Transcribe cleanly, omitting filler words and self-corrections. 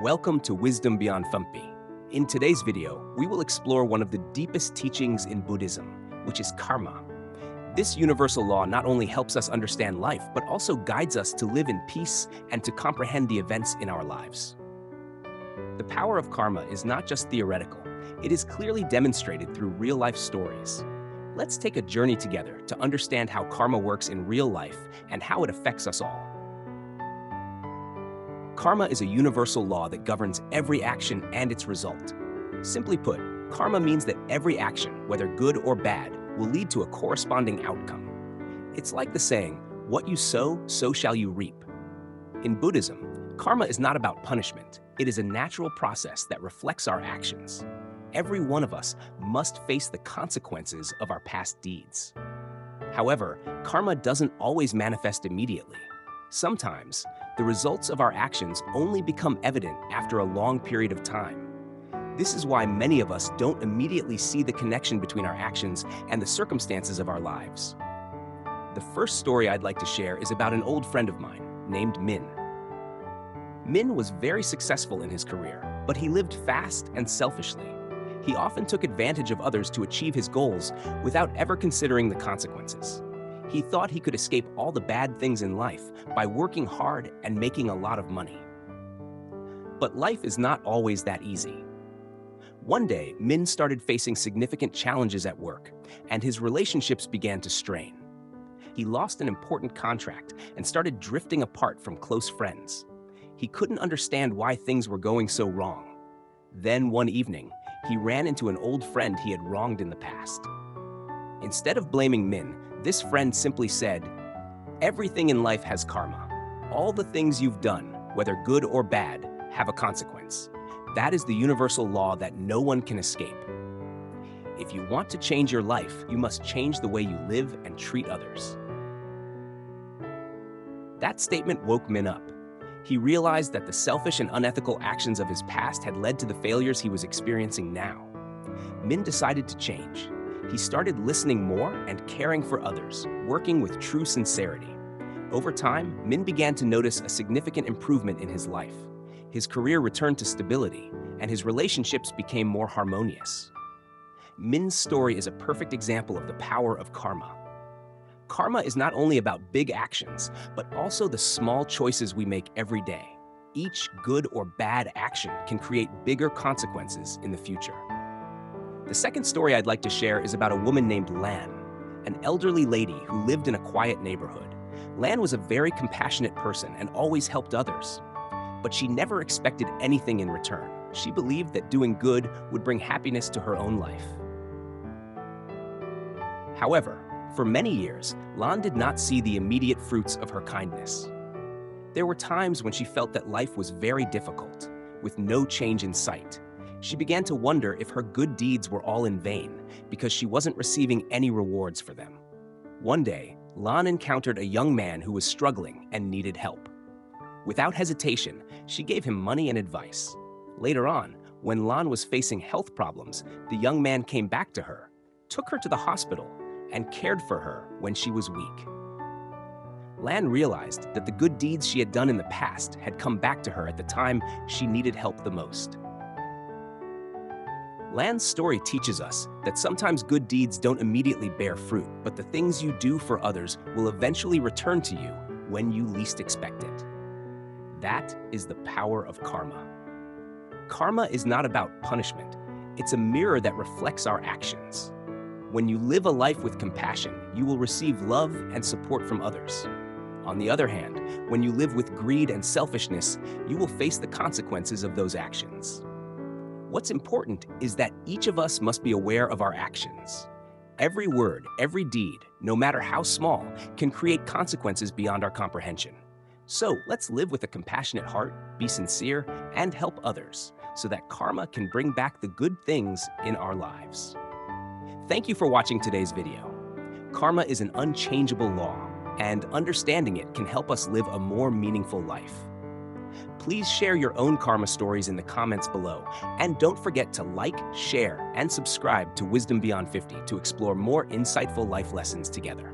Welcome to Wisdom Beyond Thumpy. In today's video, we will explore one of the deepest teachings in Buddhism, which is karma. This universal law not only helps us understand life, but also guides us to live in peace and to comprehend the events in our lives. The power of karma is not just theoretical, it is clearly demonstrated through real-life stories. Let's take a journey together to understand how karma works in real life and how it affects us all. Karma is a universal law that governs every action and its result. Simply put, karma means that every action, whether good or bad, will lead to a corresponding outcome. It's like the saying, "What you sow, so shall you reap." In Buddhism, karma is not about punishment. It is a natural process that reflects our actions. Every one of us must face the consequences of our past deeds. However, karma doesn't always manifest immediately. Sometimes, the results of our actions only become evident after a long period of time. This is why many of us don't immediately see the connection between our actions and the circumstances of our lives. The first story I'd like to share is about an old friend of mine named Min. Min was very successful in his career, but he lived fast and selfishly. He often took advantage of others to achieve his goals without ever considering the consequences. He thought he could escape all the bad things in life by working hard and making a lot of money. But life is not always that easy. One day, Min started facing significant challenges at work, and his relationships began to strain. He lost an important contract and started drifting apart from close friends. He couldn't understand why things were going so wrong. Then one evening, he ran into an old friend he had wronged in the past. Instead of blaming Min, this friend simply said, "Everything in life has karma. All the things you've done, whether good or bad, have a consequence. That is the universal law that no one can escape. If you want to change your life, you must change the way you live and treat others." That statement woke Min up. He realized that the selfish and unethical actions of his past had led to the failures he was experiencing now. Min decided to change. He started listening more and caring for others, working with true sincerity. Over time, Min began to notice a significant improvement in his life. His career returned to stability, and his relationships became more harmonious. Min's story is a perfect example of the power of karma. Karma is not only about big actions, but also the small choices we make every day. Each good or bad action can create bigger consequences in the future. The second story I'd like to share is about a woman named Lan, an elderly lady who lived in a quiet neighborhood. Lan was a very compassionate person and always helped others. But she never expected anything in return. She believed that doing good would bring happiness to her own life. However, for many years, Lan did not see the immediate fruits of her kindness. There were times when she felt that life was very difficult, with no change in sight. She began to wonder if her good deeds were all in vain because she wasn't receiving any rewards for them. One day, Lan encountered a young man who was struggling and needed help. Without hesitation, she gave him money and advice. Later on, when Lan was facing health problems, the young man came back to her, took her to the hospital, and cared for her when she was weak. Lan realized that the good deeds she had done in the past had come back to her at the time she needed help the most. Lan's story teaches us that sometimes good deeds don't immediately bear fruit, but the things you do for others will eventually return to you when you least expect it. That is the power of karma. Karma is not about punishment. It's a mirror that reflects our actions. When you live a life with compassion, you will receive love and support from others. On the other hand, when you live with greed and selfishness, you will face the consequences of those actions. What's important is that each of us must be aware of our actions. Every word, every deed, no matter how small, can create consequences beyond our comprehension. So let's live with a compassionate heart, be sincere, and help others so that karma can bring back the good things in our lives. Thank you for watching today's video. Karma is an unchangeable law, and understanding it can help us live a more meaningful life. Please share your own karma stories in the comments below, and don't forget to like, share, and subscribe to Wisdom Beyond 50 to explore more insightful life lessons together.